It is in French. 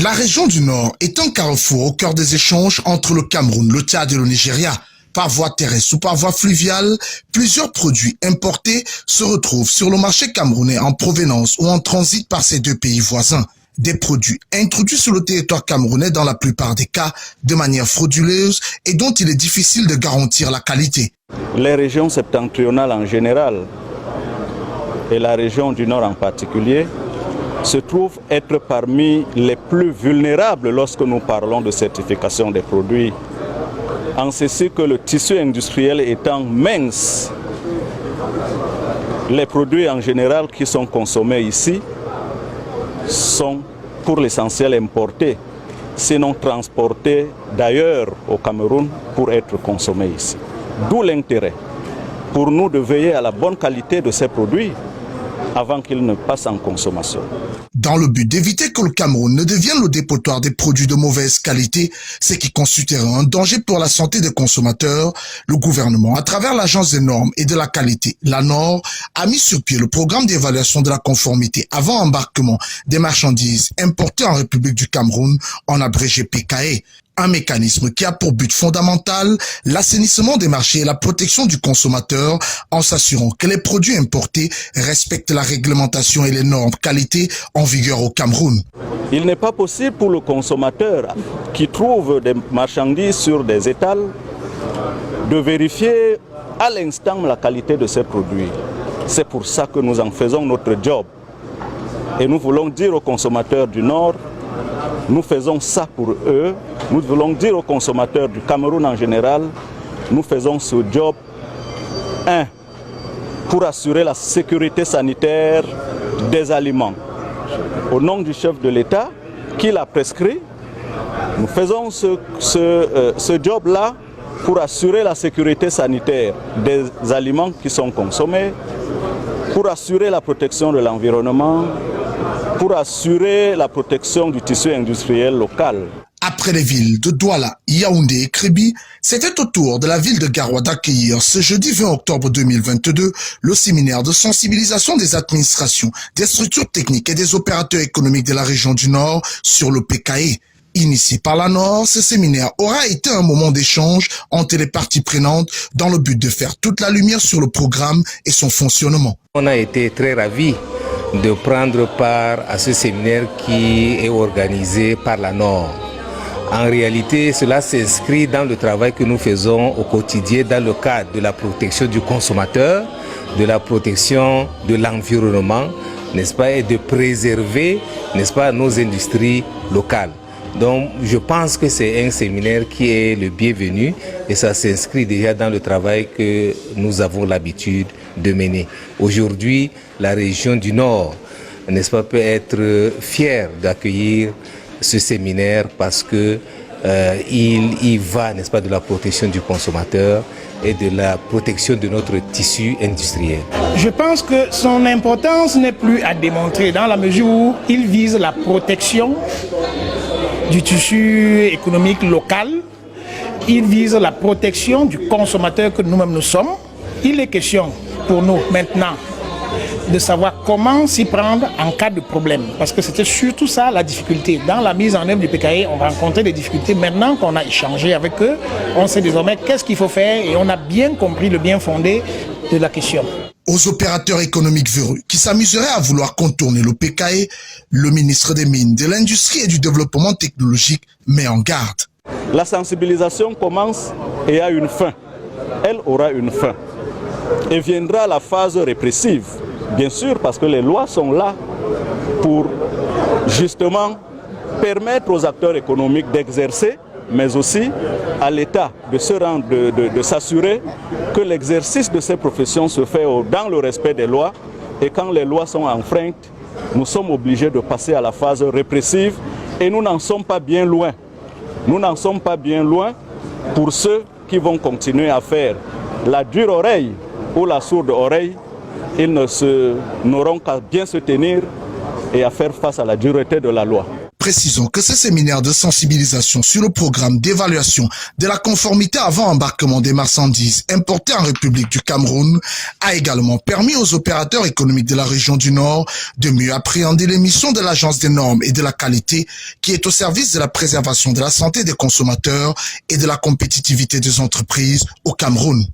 La région du Nord est un carrefour au cœur des échanges entre le Cameroun, le Tchad et le Nigeria. Par voie terrestre ou par voie fluviale, plusieurs produits importés se retrouvent sur le marché camerounais en provenance ou en transit par ces deux pays voisins. Des produits introduits sur le territoire camerounais dans la plupart des cas de manière frauduleuse et dont il est difficile de garantir la qualité. Les régions septentrionales en général et la région du Nord en particulier se trouvent être parmi les plus vulnérables lorsque nous parlons de certification des produits. En ceci que le tissu industriel étant mince, les produits en général qui sont consommés ici sont pour l'essentiel importés, sinon transportés d'ailleurs au Cameroun pour être consommés ici. D'où l'intérêt pour nous de veiller à la bonne qualité de ces produits avant qu'ils ne passent en consommation. Dans le but d'éviter que le Cameroun ne devienne le dépotoir des produits de mauvaise qualité, ce qui constituerait un danger pour la santé des consommateurs, le gouvernement, à travers l'Agence des normes et de la qualité, l'ANOR, a mis sur pied le programme d'évaluation de la conformité avant embarquement des marchandises importées en République du Cameroun, en abrégé PKE. Un mécanisme qui a pour but fondamental l'assainissement des marchés et la protection du consommateur en s'assurant que les produits importés respectent la réglementation et les normes qualité en vigueur au Cameroun. Il n'est pas possible pour le consommateur qui trouve des marchandises sur des étals de vérifier à l'instant la qualité de ces produits. C'est pour ça que nous en faisons notre job. Et nous voulons dire aux consommateurs du Nord, nous faisons ça pour eux. Nous voulons dire aux consommateurs du Cameroun en général, nous faisons ce job, pour assurer la sécurité sanitaire des aliments. Au nom du chef de l'État, qui l'a prescrit, nous faisons ce job-là pour assurer la sécurité sanitaire des aliments qui sont consommés, pour assurer la protection de l'environnement, pour assurer la protection du tissu industriel local. Après les villes de Douala, Yaoundé et Kribi, c'était au tour de la ville de Garoua d'accueillir ce jeudi 20 octobre 2022 le séminaire de sensibilisation des administrations, des structures techniques et des opérateurs économiques de la région du Nord sur le PKE. Initié par l'ANOR, ce séminaire aura été un moment d'échange entre les parties prenantes dans le but de faire toute la lumière sur le programme et son fonctionnement. On a été très ravis de prendre part à ce séminaire qui est organisé par l'ANOR. En réalité, cela s'inscrit dans le travail que nous faisons au quotidien dans le cadre de la protection du consommateur, de la protection de l'environnement, n'est-ce pas, et de préserver, n'est-ce pas, nos industries locales. Donc, je pense que c'est un séminaire qui est le bienvenu et ça s'inscrit déjà dans le travail que nous avons l'habitude de mener. Aujourd'hui, la région du Nord, n'est-ce pas, peut être fière d'accueillir ce séminaire parce que il y va, n'est-ce pas, de la protection du consommateur et de la protection de notre tissu industriel. Je pense que son importance n'est plus à démontrer dans la mesure où il vise la protection du tissu économique local, il vise la protection du consommateur que nous-mêmes nous sommes. Il est question pour nous maintenant de savoir comment s'y prendre en cas de problème. Parce que c'était surtout ça la difficulté. Dans la mise en œuvre du PKE, on rencontrait des difficultés. Maintenant qu'on a échangé avec eux, on sait désormais qu'est-ce qu'il faut faire et on a bien compris le bien fondé de la question. Aux opérateurs économiques véreux qui s'amuseraient à vouloir contourner le PKE, le ministre des Mines, de l'Industrie et du Développement technologique met en garde. La sensibilisation commence et a une fin. Elle aura une fin. Et viendra la phase répressive. Bien sûr, parce que les lois sont là pour justement permettre aux acteurs économiques d'exercer, mais aussi à l'État de s'assurer que l'exercice de ces professions se fait dans le respect des lois. Et quand les lois sont enfreintes, nous sommes obligés de passer à la phase répressive et nous n'en sommes pas bien loin. Nous n'en sommes pas bien loin pour ceux qui vont continuer à faire la dure oreille ou la sourde oreille. Ils n'auront qu'à bien se tenir et à faire face à la dureté de la loi. Précisons que ce séminaire de sensibilisation sur le programme d'évaluation de la conformité avant embarquement des marchandises importées en République du Cameroun a également permis aux opérateurs économiques de la région du Nord de mieux appréhender les missions de l'Agence des normes et de la qualité qui est au service de la préservation de la santé des consommateurs et de la compétitivité des entreprises au Cameroun.